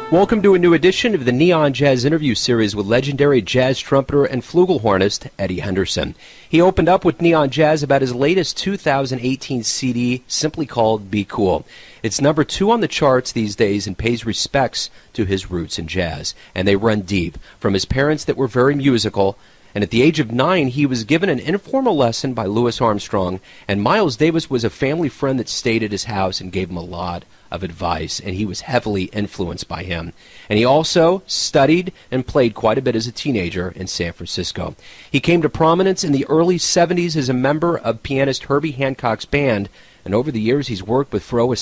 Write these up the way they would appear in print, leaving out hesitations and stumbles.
Welcome to a new edition of the Neon Jazz interview series with legendary jazz trumpeter and flugelhornist Eddie Henderson. He opened up with Neon Jazz about his latest 2018 CD, simply called Be Cool. It's number 2 on the charts these days and pays respects to his roots in jazz. And they run deep, from his parents that were very musical. And at the age of 9, he was given an informal lesson by Louis Armstrong, and Miles Davis was a family friend that stayed at his house and gave him a lot of advice, and he was heavily influenced by him. And he also studied and played quite a bit as a teenager in San Francisco. He came to prominence in the early 70s as a member of pianist Herbie Hancock's band, and over the years he's worked with Pharoah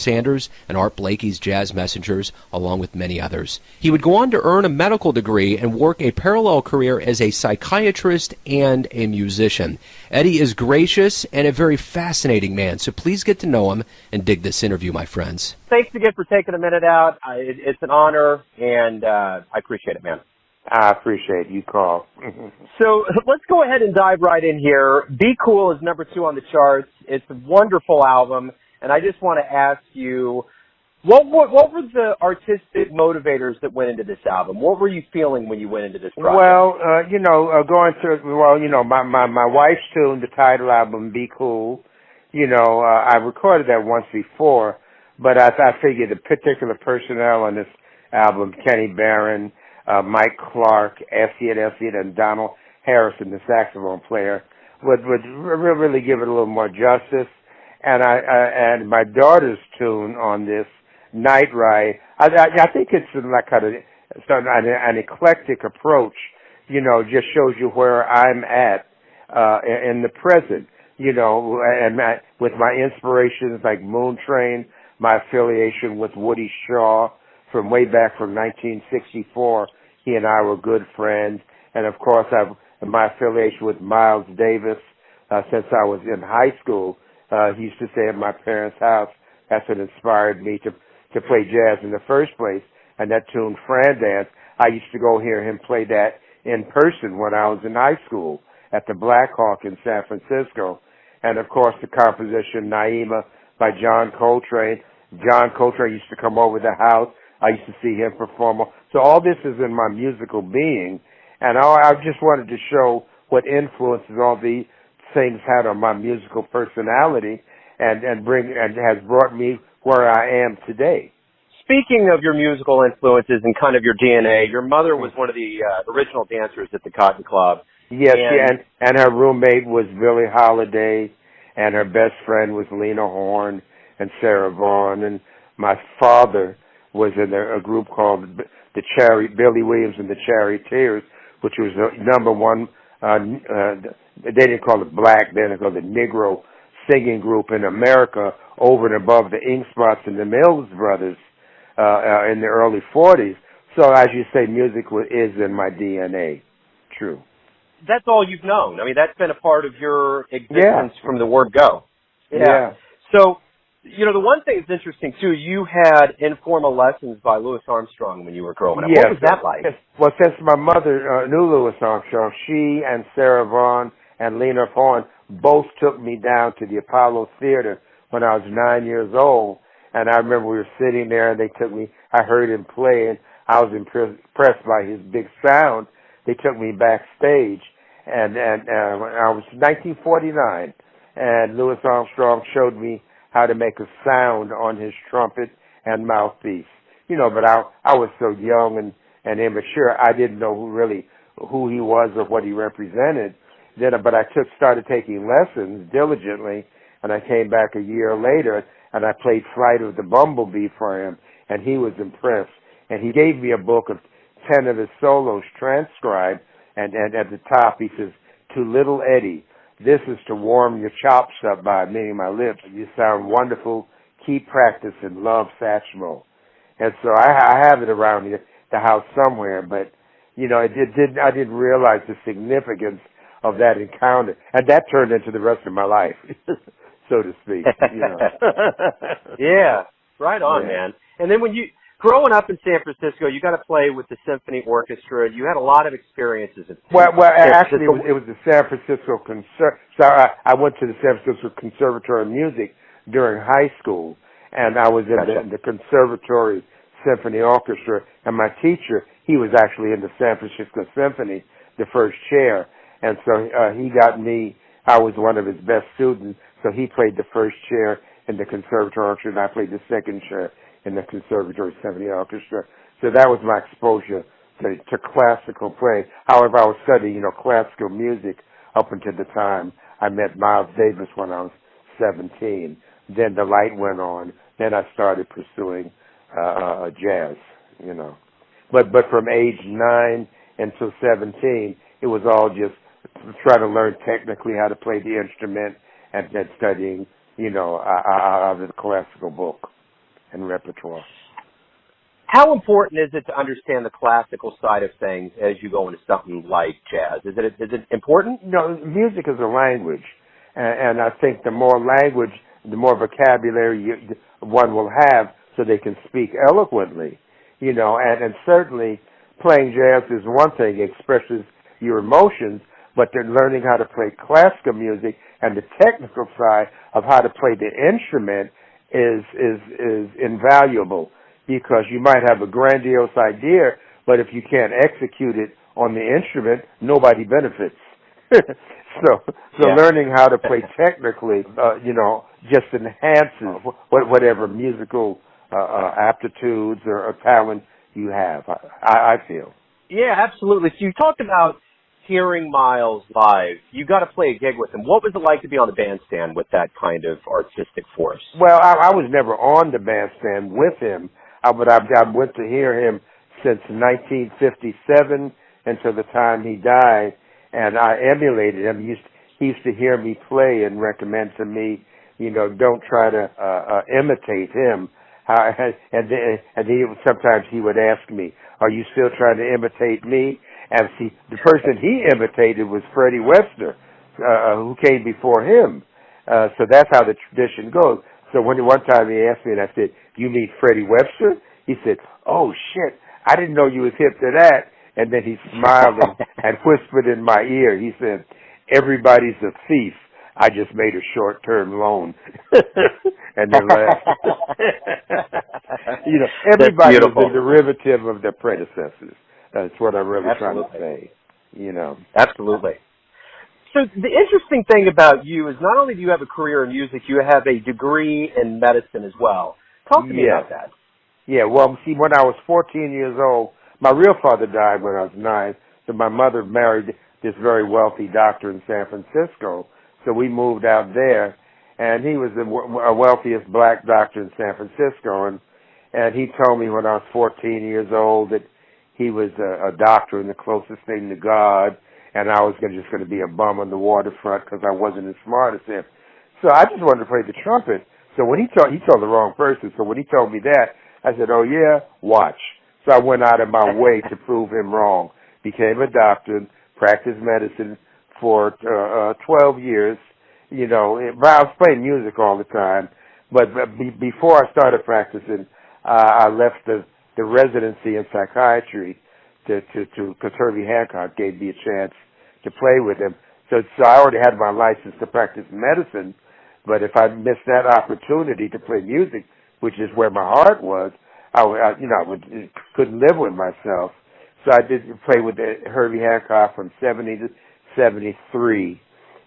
and Art Blakey's Jazz Messengers, along with many others. He would go on to earn a medical degree and work a parallel career as a psychiatrist and a musician. Eddie is gracious and a very fascinating man, so please get to know him and dig this interview, my friends. Thanks again for taking a minute out. It's an honor, and I appreciate it, man. I appreciate you call. So let's go ahead and dive right in here. Be Cool is number 2 on the charts. It's a wonderful album, and I just want to ask you, what were the artistic motivators that went into this album? What were you feeling when you went into this project? Well, my wife's tune, the title album, Be Cool, I recorded that once before, but I figured the particular personnel on this album, Kenny Barron, Mike Clark, Elliott, and Donald Harrison, the saxophone player, would really give it a little more justice. And my daughter's tune on this, Night Ride, I think it's like an eclectic approach, just shows you where I'm at in the present, and with my inspirations like Moon Train, my affiliation with Woody Shaw, from way back from 1964, he and I were good friends. And, of course, my affiliation with Miles Davis since I was in high school. He used to stay at my parents' house. That's what inspired me to play jazz in the first place. And that tune, Fran Dance, I used to go hear him play that in person when I was in high school at the Black Hawk in San Francisco. And, of course, the composition, Naima, by John Coltrane. John Coltrane used to come over the house. I used to see him perform. So all this is in my musical being, and I just wanted to show what influences all these things had on my musical personality, and has brought me where I am today. Speaking of your musical influences and kind of your DNA, your mother was one of the original dancers at the Cotton Club. Yes, and her roommate was Billie Holiday, and her best friend was Lena Horne and Sarah Vaughan, and my father was in a group called Billy Williams and the Charioteers, which was number one. They didn't call it black, then they called it Negro singing group in America, over and above the Ink Spots and the Mills Brothers in the early 40s. So, as you say, music is in my DNA. True. That's all you've known. I mean, that's been a part of your existence from the word go. Yeah. So, the one thing that's interesting, too, you had informal lessons by Louis Armstrong when you were growing up. Yes. What was that like? Well, since my mother knew Louis Armstrong, she and Sarah Vaughan and Lena Horne both took me down to the Apollo Theater when I was 9 years old. And I remember we were sitting there, and they took me, I heard him play, and I was impressed by his big sound. They took me backstage, and I was 1949, and Louis Armstrong showed me how to make a sound on his trumpet and mouthpiece. But I was so young and immature, I didn't know who he was or what he represented. But I started taking lessons diligently, and I came back a year later, and I played Flight of the Bumblebee for him, and he was impressed. And he gave me a book of 10 of his solos transcribed, and at the top he says, "To little Eddie, this is to warm your chops up by, meaning my lips. You sound wonderful. Keep practicing. Love, Satchmo." And so I have it around the house somewhere, but I didn't realize the significance of that encounter, and that turned into the rest of my life, so to speak. Yeah, right on, man. And then growing up in San Francisco, you got to play with the symphony orchestra. You had a lot of experiences. Actually, it was the San Francisco I went to the San Francisco Conservatory of Music during high school, and I was in the conservatory Symphony Orchestra, and my teacher, he was actually in the San Francisco Symphony, the first chair, and so he got me. I was one of his best students, so he played the first chair in the Conservatory Orchestra, and I played the second chair in the Conservatory Symphony Orchestra. So that was my exposure to classical playing. However, I was studying, classical music up until the time I met Miles Davis when I was 17. Then the light went on. Then I started pursuing jazz, But from age 9 until 17, it was all just trying to learn technically how to play the instrument and then studying, out of the classical book and repertoire. How important is it to understand the classical side of things as you go into something like jazz? Is it important? Music is a language, and I think the more language, the more vocabulary one will have, so they can speak eloquently. And certainly playing jazz is one thing, it expresses your emotions, but they're learning how to play classical music and the technical side of how to play the instrument is invaluable, because you might have a grandiose idea, but if you can't execute it on the instrument, nobody benefits. So learning how to play technically, just enhances whatever musical aptitudes or talent you have, I feel. Yeah, absolutely. So you talked about hearing Miles live. You got to play a gig with him. What was it like to be on the bandstand with that kind of artistic force? Well, I was never on the bandstand with him, but I went to hear him since 1957 until the time he died, and I emulated him. He used to hear me play and recommend to me, don't try to imitate him. And sometimes he would ask me, "Are you still trying to imitate me?" And see, the person he imitated was Freddie Webster, who came before him. So that's how the tradition goes. So one time he asked me, and I said, "You mean Freddie Webster?" He said, "Oh shit, I didn't know you was hip to that." And then he smiled and whispered in my ear. He said, "Everybody's a thief. I just made a short-term loan." And then laughed. Everybody is a derivative of their predecessors. That's what I'm really trying to say. Absolutely. So the interesting thing about you is not only do you have a career in music, you have a degree in medicine as well. Talk to me about that. Yeah, well, see, when I was 14 years old, my real father died when I was 9, so my mother married this very wealthy doctor in San Francisco, so we moved out there, and he was the wealthiest black doctor in San Francisco, and he told me when I was 14 years old that he was a doctor and the closest thing to God, and I was just going to be a bum on the waterfront because I wasn't as smart as him. So I just wanted to play the trumpet. So when he told the wrong person, so when he told me that, I said, "Oh yeah, watch." So I went out of my way to prove him wrong. Became a doctor, practiced medicine for 12 years. But I was playing music all the time. But before I started practicing, I left the residency in psychiatry because Herbie Hancock gave me a chance to play with him. So I already had my license to practice medicine. But if I missed that opportunity to play music, which is where my heart was, I couldn't live with myself. So I did play with Herbie Hancock from 70 to 73.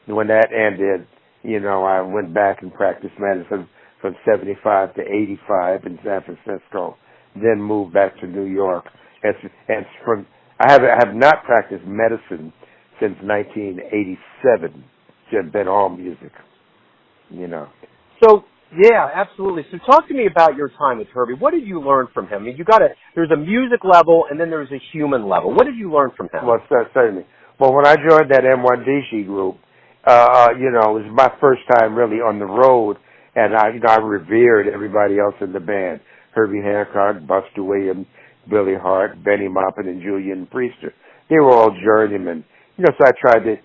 And when that ended, I went back and practiced medicine from 75 to 85 in San Francisco, then moved back to New York. I have not practiced medicine since 1987. It's been all music, So, yeah, absolutely. So talk to me about your time with Herbie. What did you learn from him? I mean, there's a music level and then there's a human level. What did you learn from him? Well, certainly. Well, when I joined that M1DC group, it was my first time really on the road, and I revered everybody else in the band. Herbie Hancock, Buster Williams, Billy Hart, Benny Maupin, and Julian Priester. They were all journeymen. So I tried to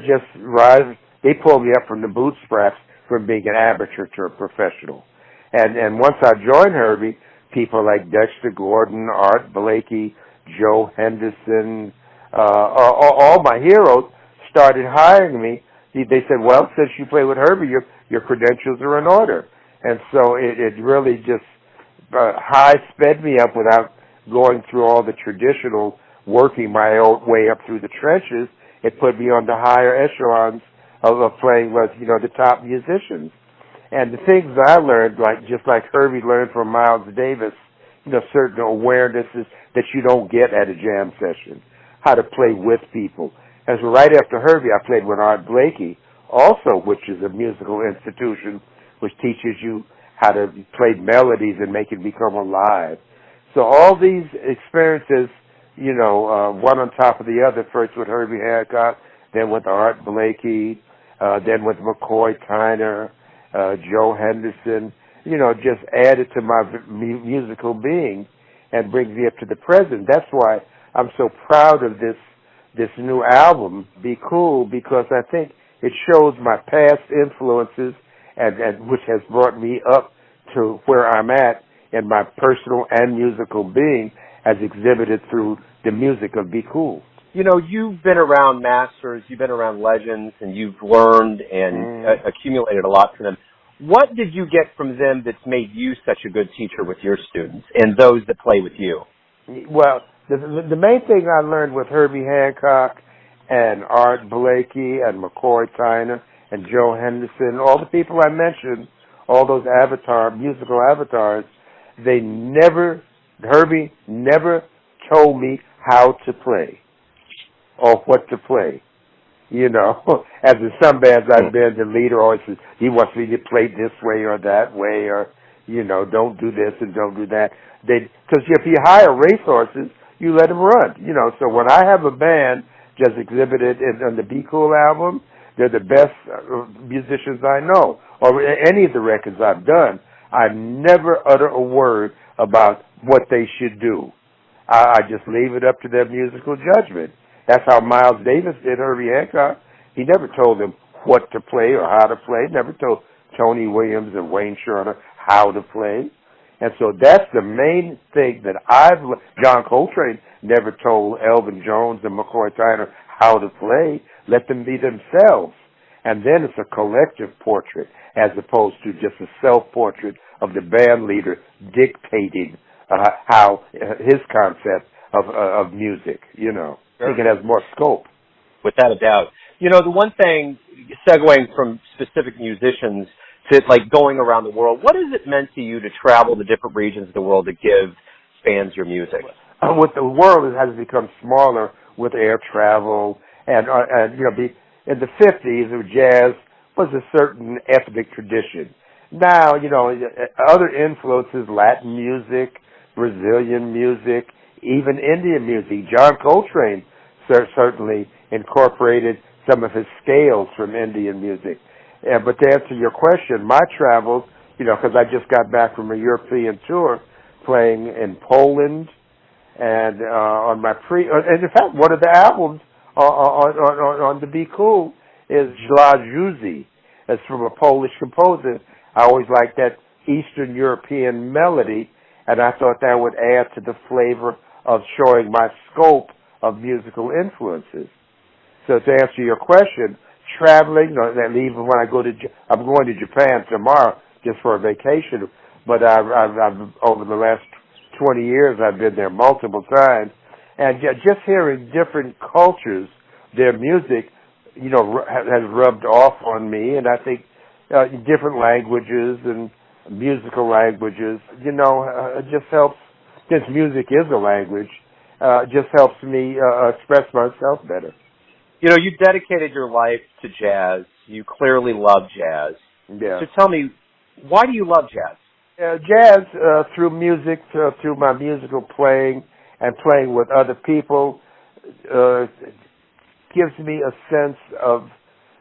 just rise. They pulled me up from the bootstraps from being an amateur to a professional. And once I joined Herbie, people like Dexter Gordon, Art Blakey, Joe Henderson, all my heroes started hiring me. They said, "Well, since you play with Herbie, your credentials are in order." And so it really just high sped me up without going through all the traditional working my own way up through the trenches. It put me on the higher echelons of playing with, the top musicians. And the things I learned, just like Herbie learned from Miles Davis, certain awarenesses that you don't get at a jam session, how to play with people. As right after Herbie, I played with Art Blakey, also, which is a musical institution which teaches you how to play melodies and make it become alive. So all these experiences, one on top of the other, first with Herbie Hancock, then with Art Blakey, then with McCoy Tyner, Joe Henderson, just added to my musical being and brings me up to the present. That's why I'm so proud of this new album, Be Cool, because I think it shows my past influences and which has brought me up to where I'm at in my personal and musical being as exhibited through the music of Be Cool. You've been around masters, you've been around legends, and you've learned and accumulated a lot from them. What did you get from them that's made you such a good teacher with your students and those that play with you? Well, the main thing I learned with Herbie Hancock and Art Blakey and McCoy Tyner and Joe Henderson, all the people I mentioned, all those musical avatars, Herbie never told me how to play or what to play. As in some bands I've been, the leader always says, he wants me to play this way or that way, or, don't do this and don't do that. Because if you hire racehorses, you let them run. So when I have a band just exhibited on the Be Cool album, they're the best musicians I know, or any of the records I've done. I never utter a word about what they should do. I just leave it up to their musical judgment. That's how Miles Davis did Herbie Hancock. He never told them what to play or how to play. Never told Tony Williams and Wayne Shorter how to play. And so that's the main thing that John Coltrane never told Elvin Jones and McCoy Tyner how to play. Let them be themselves. And then it's a collective portrait as opposed to just a self-portrait of the band leader dictating how his concept of music, I think it has more scope. Without a doubt. The one thing, segueing from specific musicians to going around the world, what has it meant to you to travel to different regions of the world to give fans your music? With the world, it has become smaller with air travel, and in the 50s, jazz was a certain ethnic tradition. Now, other influences, Latin music, Brazilian music, even Indian music. John Coltrane certainly incorporated some of his scales from Indian music. But to answer your question, my travels, because I just got back from a European tour playing in Poland and on my and in fact, one of the albums on the Be Cool is Dla Józef. It's from a Polish composer. I always liked that Eastern European melody, and I thought that would add to the flavor of showing my scope of musical influences. So to answer your question, traveling, and even when I'm going to Japan tomorrow just for a vacation, but I've over the last 20 years, I've been there multiple times, and just hearing different cultures, their music, has rubbed off on me, and I think different languages and musical languages, it just helps, since music is a language, just helps me express myself better. You dedicated your life to jazz. You clearly love jazz. Yeah. So tell me, why do you love jazz? Jazz, through music, through my musical playing and playing with other people, gives me a sense of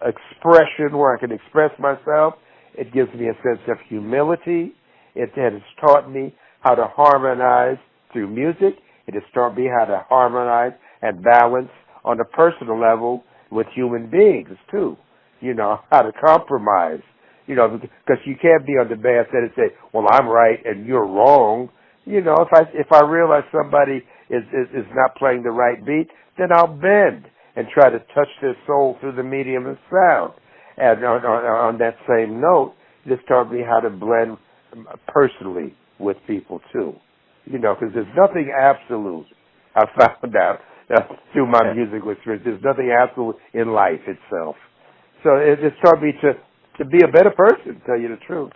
expression where I can express myself. It gives me a sense of humility. It has taught me how to harmonize through music. It has taught me how to harmonize and balance on a personal level with human beings, too. How to compromise. Because you can't be on the bandstand and say, well, I'm right and you're wrong. If I realize somebody is not playing the right beat, then I'll bend and try to touch their soul through the medium of sound. And on that same note, this taught me how to blend personally with people too. Because there's nothing absolute. I found out through my musical experience. There's nothing absolute in life itself. So it's taught me to be a better person, to tell you the truth.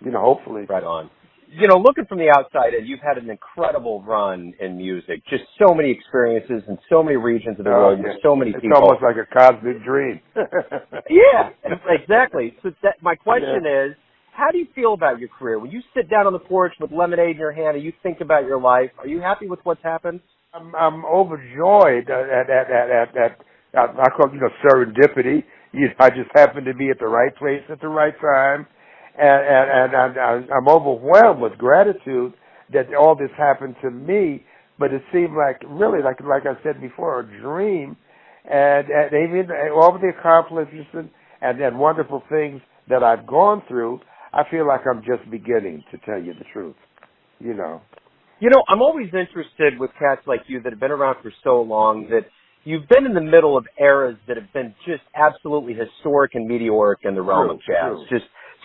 Hopefully. Right on. Looking from the outside, you've had an incredible run in music. Just so many experiences in so many regions of the world with so many people. It's almost like a cosmic dream. Yeah, exactly. So my question is, how do you feel about your career? When you sit down on the porch with lemonade in your hand and you think about your life, are you happy with what's happened? I'm overjoyed at I call it, serendipity. I just happen to be at the right place at the right time, and I'm overwhelmed with gratitude that all this happened to me. But it seemed like really, like I said before, a dream, and even all of the accomplishments and wonderful things that I've gone through. I feel like I'm just beginning, to tell you the truth. I'm always interested with cats like you that have been around for so long that you've been in the middle of eras that have been just absolutely historic and meteoric in the realm of jazz.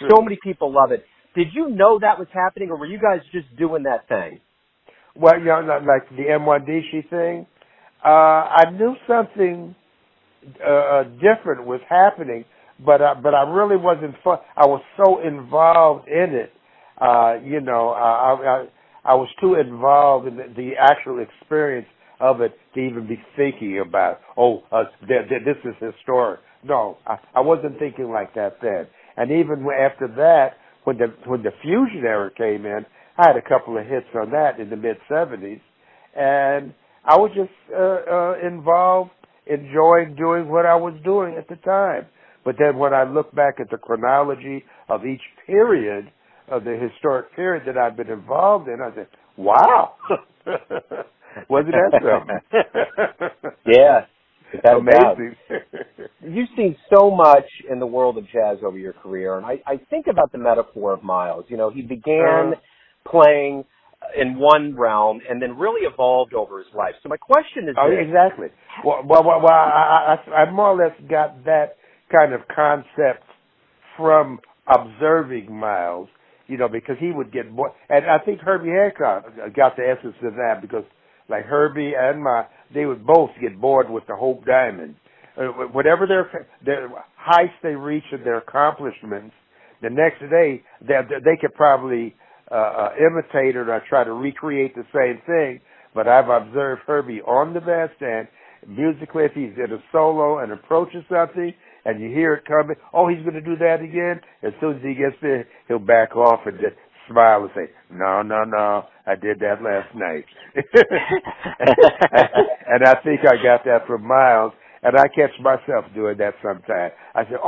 So many people love it. Did you know that was happening, or were you guys just doing that thing? Well, like the M1DC thing, I knew something different was happening, but I really wasn't. I was so involved in it. I was too involved in the actual experience of it to even be thinking about, this is historic. No, I wasn't thinking like that then. And even after that, when the fusion era came in, I had a couple of hits on that in the mid-'70s, and I was just involved, enjoying doing what I was doing at the time. But then when I look back at the chronology of each period, of the historic period that I've been involved in, I said, wow, wasn't that something? Yeah. Amazing. You've seen so much in the world of jazz over your career, and I think about the metaphor of Miles. He began playing in one realm and then really evolved over his life. So my question is this. Exactly. Well, I more or less got that kind of concept from observing Miles, because he would get bored. And I think Herbie Hancock got the essence of that, because like Herbie and they would both get bored with the Hope Diamond. Whatever their heights they reach in their accomplishments, the next day they could probably imitate it or try to recreate the same thing. But I've observed Herbie on the bandstand, musically, if he's in a solo and approaches something, and you hear it coming, he's going to do that again. As soon as he gets there, he'll back off and just smile and say, no, I did that last night. And I think I got that from Miles, and I catch myself doing that sometimes. I say,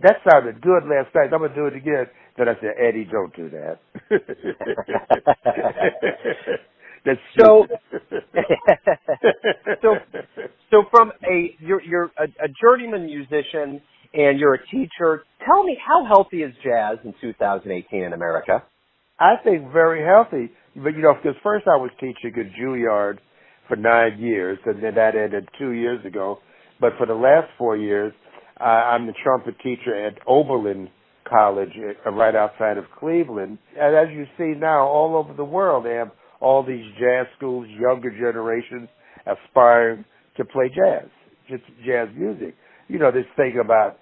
that sounded good last night. I'm going to do it again. Then I say, Eddie, don't do that. That's so from you're a journeyman musician and you're a teacher. Tell me, how healthy is jazz in 2018 in America? I think very healthy. But, because first I was teaching at Juilliard for 9 years, and then that ended 2 years ago. But for the last 4 years, I'm the trumpet teacher at Oberlin College, right outside of Cleveland. And as you see now, all over the world, they have all these jazz schools, younger generations aspiring to play jazz, just jazz music. This thing about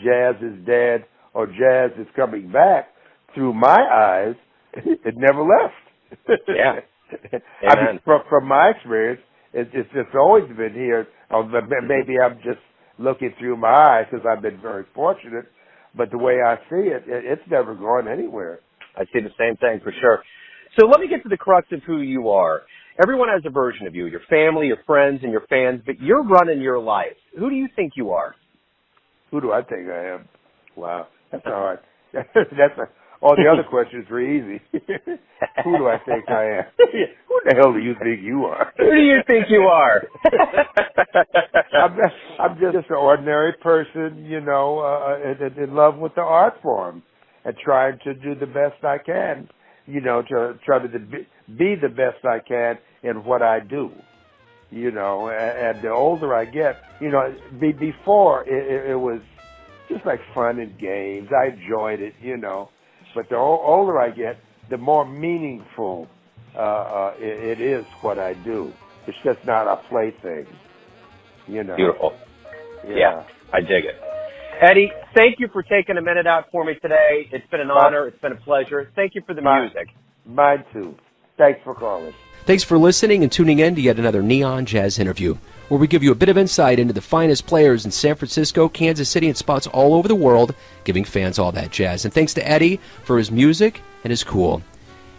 jazz is dead or jazz is coming back, through my eyes, it never left. Yeah. I mean, from my experience, it's always been here. Maybe I'm just looking through my eyes because I've been very fortunate, but the way I see it, it's never gone anywhere. I see the same thing for sure. So let me get to the crux of who you are. Everyone has a version of you, your family, your friends, and your fans, but you're running your life. Who do you think you are? Who do I think I am? Wow, that's hard. All the other questions were easy. Who do I think I am? Who the hell do you think you are? Who do you think you are? I'm just an ordinary person, in love with the art form and trying to do the best I can. To try to be the best I can in what I do, and the older I get, before it was just like fun and games. I enjoyed it, but the older I get, the more meaningful it is what I do. It's just not a plaything, you know. Beautiful. Yeah, I dig it. Eddie, thank you for taking a minute out for me today. It's been an honor. It's been a pleasure. Thank you for the music. Mine too. Thanks for calling. Thanks for listening and tuning in to yet another Neon Jazz interview, where we give you a bit of insight into the finest players in San Francisco, Kansas City, and spots all over the world, giving fans all that jazz. And thanks to Eddie for his music and his cool.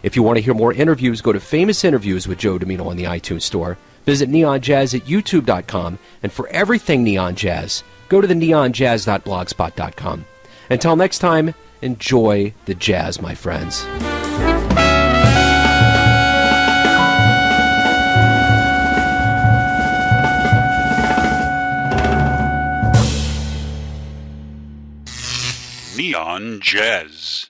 If you want to hear more interviews, go to Famous Interviews with Joe Domino on the iTunes Store. Visit neonjazz at youtube.com. And for everything Neon Jazz, go to the neonjazz.blogspot.com. Until next time, enjoy the jazz, my friends. Neon Jazz.